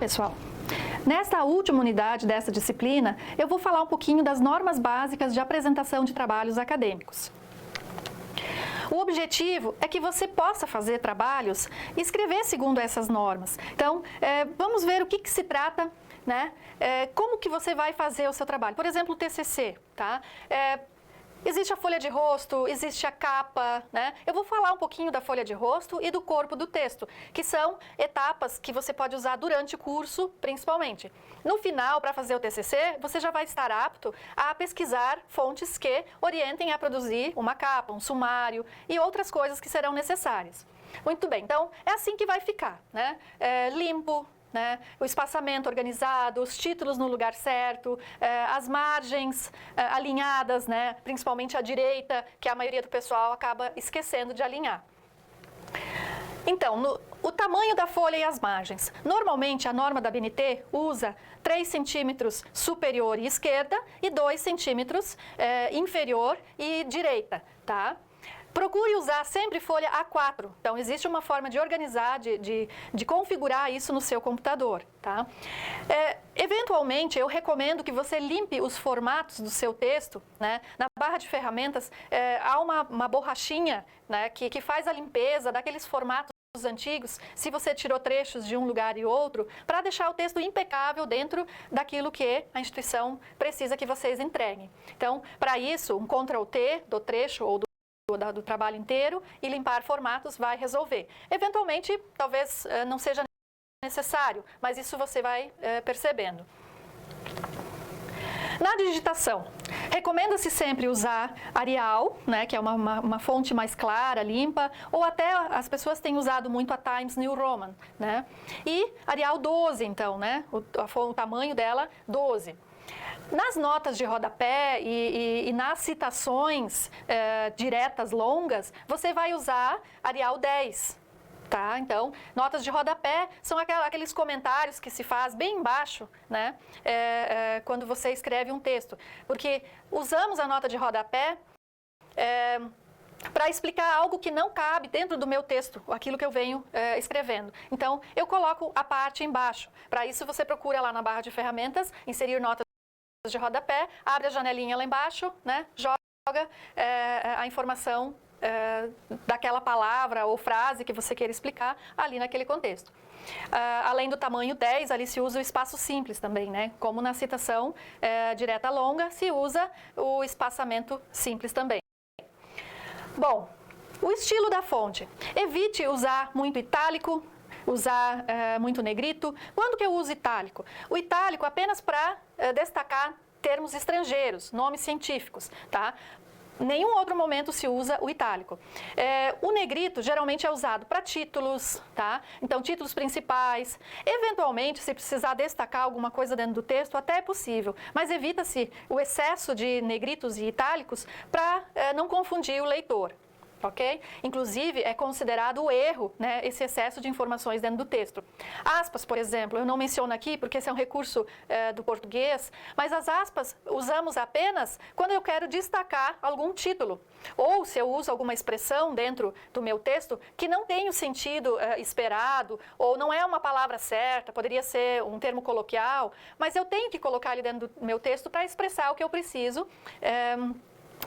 pessoal! Nesta última unidade dessa disciplina, eu vou falar um pouquinho das normas básicas de apresentação de trabalhos acadêmicos. O objetivo é que você possa fazer trabalhos e escrever segundo essas normas. Então, vamos ver o que se trata, né? Como que você vai fazer o seu trabalho. Por exemplo, o TCC, tá? Existe a folha de rosto, existe a capa, né? Eu vou falar um pouquinho da folha de rosto e do corpo do texto, que são etapas que você pode usar durante o curso, principalmente. No final, para fazer o TCC, você já vai estar apto a pesquisar fontes que orientem a produzir uma capa, um sumário e outras coisas que serão necessárias. Muito bem, então é assim que vai ficar, né? Limpo, né? O espaçamento organizado, os títulos no lugar certo, as margens alinhadas, né? Principalmente à direita, que a maioria do pessoal acaba esquecendo de alinhar. Então, o tamanho da folha e as margens. Normalmente, a norma da BNT usa 3 centímetros superior e esquerda e 2 centímetros inferior e direita, tá? Procure usar sempre folha A4. Então, existe uma forma de organizar, de configurar isso no seu computador, tá? Eventualmente, eu recomendo que você limpe os formatos do seu texto, né? Na barra de ferramentas, há uma borrachinha, né, que faz a limpeza daqueles formatos antigos, se você tirou trechos de um lugar e outro, para deixar o texto impecável dentro daquilo que a instituição precisa que vocês entreguem. Então, para isso, um Ctrl+T do trecho ou do trabalho inteiro e limpar formatos vai resolver. Eventualmente, talvez não seja necessário, mas isso você vai percebendo. Na digitação, recomenda-se sempre usar Arial, né, que é uma fonte mais clara, limpa, ou até as pessoas têm usado muito a Times New Roman, né? E Arial 12, então, né? O tamanho dela, 12. Nas notas de rodapé e nas citações diretas longas, você vai usar Arial 10, tá? Então, notas de rodapé são aqueles comentários que se faz bem embaixo, né? Quando você escreve um texto. Porque usamos a nota de rodapé para explicar algo que não cabe dentro do meu texto, aquilo que eu venho escrevendo. Então, eu coloco a parte embaixo. Para isso, você procura lá na barra de ferramentas, inserir notas de rodapé, abre a janelinha lá embaixo, né, joga a informação daquela palavra ou frase que você queira explicar ali naquele contexto. Além do tamanho 10, ali se usa o espaço simples também, né? Como na citação direta longa, se usa o espaçamento simples também. Bom, o estilo da fonte. Evite usar muito itálico, usar muito negrito. Quando que eu uso itálico? O itálico apenas para destacar termos estrangeiros, nomes científicos, tá? Nenhum outro momento se usa o itálico. O negrito geralmente é usado para títulos, tá? Então, títulos principais. Eventualmente, se precisar destacar alguma coisa dentro do texto, até é possível. Mas evita-se o excesso de negritos e itálicos para não confundir o leitor. Ok? Inclusive, é considerado o erro, né, esse excesso de informações dentro do texto. Aspas, por exemplo, eu não menciono aqui porque esse é um recurso do português, mas as aspas usamos apenas quando eu quero destacar algum título. Ou se eu uso alguma expressão dentro do meu texto que não tem o sentido esperado, ou não é uma palavra certa, poderia ser um termo coloquial, mas eu tenho que colocar ali dentro do meu texto para expressar o que eu preciso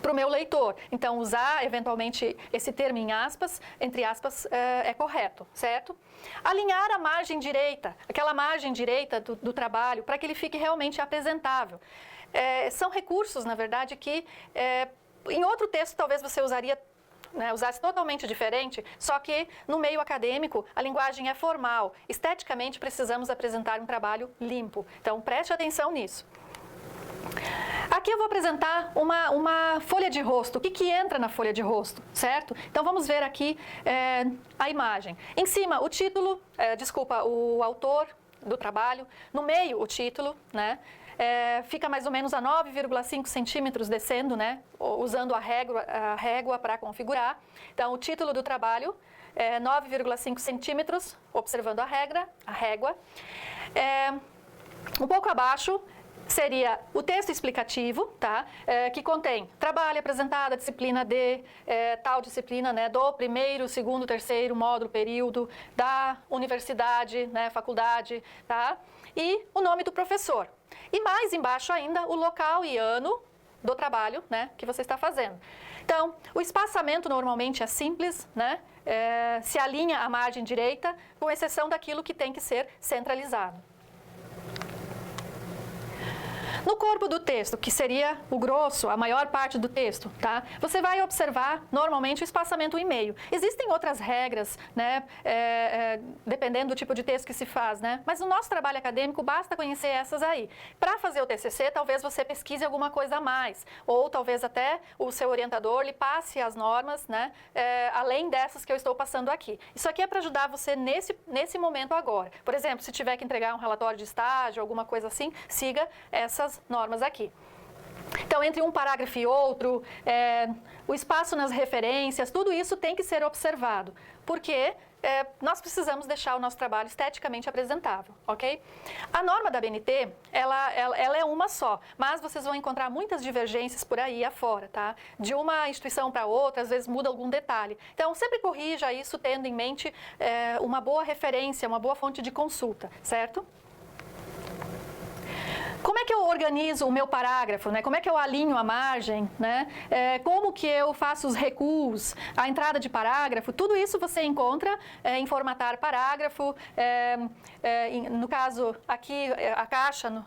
para o meu leitor. Então, usar, eventualmente, esse termo em aspas, entre aspas, é correto, certo? Alinhar a margem direita, aquela margem direita do trabalho, para que ele fique realmente apresentável. São recursos, na verdade, que em outro texto talvez você usaria, né, usasse totalmente diferente, só que no meio acadêmico a linguagem é formal. Esteticamente, precisamos apresentar um trabalho limpo. Então, preste atenção nisso. Aqui eu vou apresentar uma folha de rosto. O que entra na folha de rosto, certo? Então, vamos ver aqui a imagem. Em cima, o título, o autor do trabalho. No meio, o título, né? Fica mais ou menos a 9,5 centímetros descendo, né? Usando a régua para configurar. Então, o título do trabalho é 9,5 centímetros, observando a régua. Um pouco abaixo, seria o texto explicativo, tá? Que contém trabalho apresentado, a disciplina de tal disciplina, né? Do primeiro, segundo, terceiro módulo, período, da universidade, né? Faculdade, tá? E o nome do professor. E mais embaixo ainda o local e ano do trabalho, né? Que você está fazendo. Então, o espaçamento normalmente é simples, né? Se alinha à margem direita, com exceção daquilo que tem que ser centralizado. No corpo do texto, que seria o grosso, a maior parte do texto, tá? Você vai observar, normalmente, o espaçamento 1,5. Existem outras regras, né? Dependendo do tipo de texto que se faz, né? Mas no nosso trabalho acadêmico, basta conhecer essas aí. Para fazer o TCC, talvez você pesquise alguma coisa a mais, ou talvez até o seu orientador lhe passe as normas, né? Além dessas que eu estou passando aqui. Isso aqui é para ajudar você nesse momento agora. Por exemplo, se tiver que entregar um relatório de estágio, alguma coisa assim, siga essas normas aqui. Então, entre um parágrafo e outro, o espaço nas referências, tudo isso tem que ser observado, porque nós precisamos deixar o nosso trabalho esteticamente apresentável, ok? A norma da BNT, ela é uma só, mas vocês vão encontrar muitas divergências por aí afora, tá? De uma instituição para outra, às vezes muda algum detalhe. Então, sempre corrija isso tendo em mente uma boa referência, uma boa fonte de consulta, certo? Como é que eu organizo o meu parágrafo, né? Como é que eu alinho a margem, né? Como que eu faço os recuos, a entrada de parágrafo, tudo isso você encontra em formatar parágrafo, no caso aqui a caixa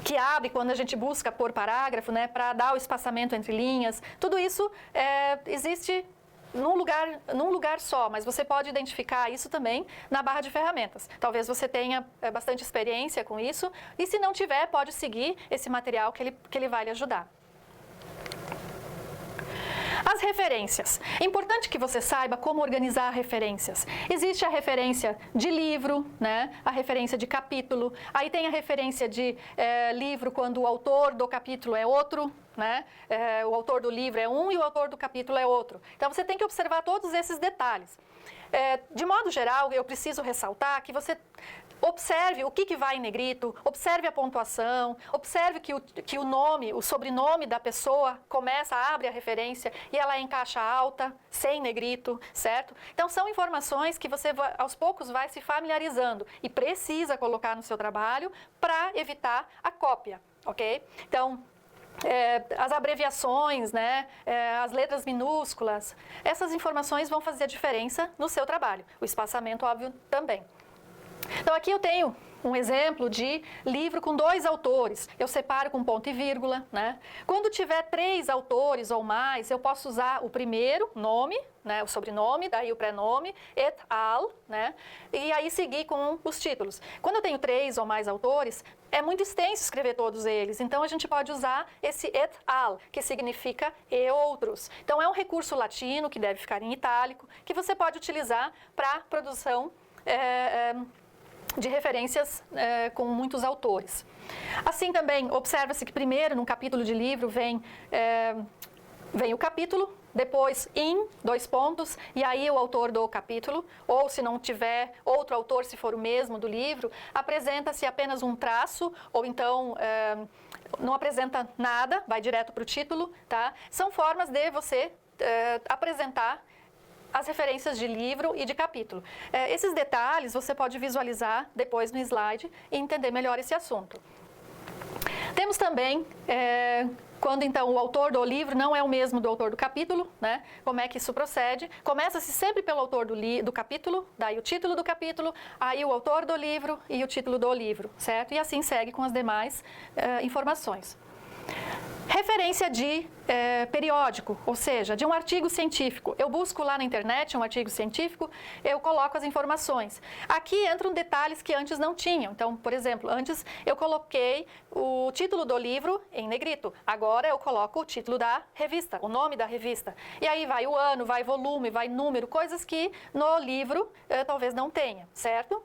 que abre quando a gente busca por parágrafo, né? Para dar o espaçamento entre linhas, tudo isso existe num lugar só, mas você pode identificar isso também na barra de ferramentas. Talvez você tenha bastante experiência com isso, e se não tiver, pode seguir esse material que ele vai lhe ajudar. As referências. É importante que você saiba como organizar referências. Existe a referência de livro, né? A referência de capítulo, aí tem a referência de livro quando o autor do capítulo é outro, né? O autor do livro é um e o autor do capítulo é outro. Então, você tem que observar todos esses detalhes. De modo geral, eu preciso ressaltar que você observe o que vai em negrito, observe a pontuação, observe que o nome, o sobrenome da pessoa abre a referência e ela é em caixa alta, sem negrito, certo? Então, são informações que você, aos poucos, vai se familiarizando e precisa colocar no seu trabalho para evitar a cópia, ok? Então, as abreviações, né, as letras minúsculas, essas informações vão fazer a diferença no seu trabalho. O espaçamento, óbvio, também. Então, aqui eu tenho um exemplo de livro com 2 autores. Eu separo com ponto e vírgula, né? Quando tiver 3 autores ou mais, eu posso usar o primeiro nome, né, o sobrenome, daí o prenome, et al, né? E aí seguir com os títulos. Quando eu tenho 3 ou mais autores, é muito extenso escrever todos eles. Então, a gente pode usar esse et al, que significa e outros. Então, é um recurso latino, que deve ficar em itálico, que você pode utilizar para produção de referências com muitos autores. Assim também, observa-se que primeiro, num capítulo de livro, vem o capítulo, depois em 2 pontos, e aí o autor do capítulo, ou se não tiver outro autor, se for o mesmo do livro, apresenta-se apenas um traço, ou então não apresenta nada, vai direto para o título, tá? São formas de você apresentar as referências de livro e de capítulo. Esses detalhes você pode visualizar depois no slide e entender melhor esse assunto. Temos também, quando então o autor do livro não é o mesmo do autor do capítulo, né? Como é que isso procede? Começa-se sempre pelo autor do capítulo, daí o título do capítulo, aí o autor do livro e o título do livro, certo? E assim segue com as demais informações. Referência de periódico, ou seja, de um artigo científico. Eu busco lá na internet um artigo científico, eu coloco as informações. Aqui entram detalhes que antes não tinham. Então, por exemplo, antes eu coloquei o título do livro em negrito. Agora eu coloco o título da revista, o nome da revista. E aí vai o ano, vai volume, vai número, coisas que no livro talvez não tenha, certo?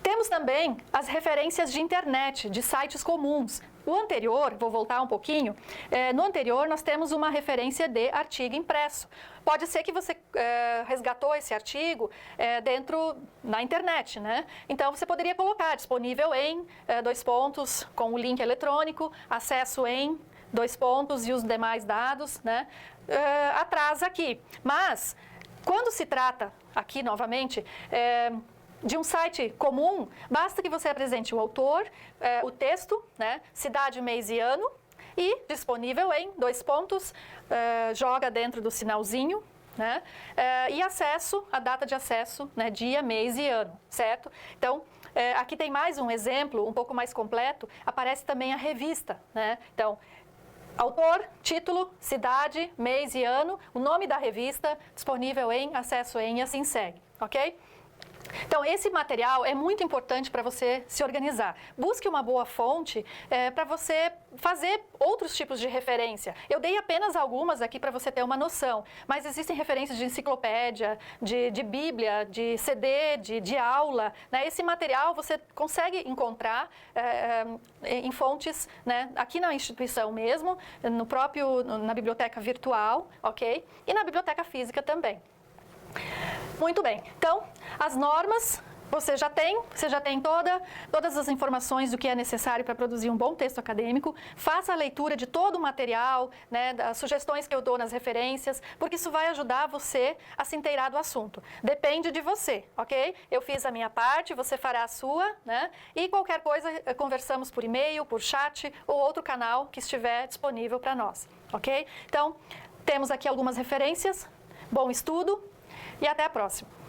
Temos também as referências de internet, de sites comuns, O anterior, vou voltar um pouquinho, no anterior nós temos uma referência de artigo impresso. Pode ser que você resgatou esse artigo na internet, né? Então, você poderia colocar disponível em, dois pontos, com o link eletrônico, acesso em, dois pontos e os demais dados, né? Atrás aqui. Mas, quando se trata, aqui novamente, de um site comum, basta que você apresente o autor, o texto, né? Cidade, mês e ano, e disponível em, dois pontos, joga dentro do sinalzinho, né? E acesso, a data de acesso, né? Dia, mês e ano, certo? Então, aqui tem mais um exemplo, um pouco mais completo, aparece também a revista, né? Então, autor, título, cidade, mês e ano, o nome da revista, disponível em, acesso em e assim segue, ok? Então, esse material é muito importante para você se organizar. Busque uma boa fonte para você fazer outros tipos de referência. Eu dei apenas algumas aqui para você ter uma noção, mas existem referências de enciclopédia, de bíblia, de CD, de aula, né? Esse material você consegue encontrar em fontes, né? Aqui na instituição mesmo, na biblioteca virtual, ok? E na biblioteca física também. Muito bem, então, as normas você já tem todas as informações do que é necessário para produzir um bom texto acadêmico. Faça a leitura de todo o material, né, das sugestões que eu dou nas referências, porque isso vai ajudar você a se inteirar do assunto. Depende de você, ok? Eu fiz a minha parte, você fará a sua, né? E qualquer coisa, conversamos por e-mail, por chat ou outro canal que estiver disponível para nós, ok? Então, temos aqui algumas referências, bom estudo e até a próxima.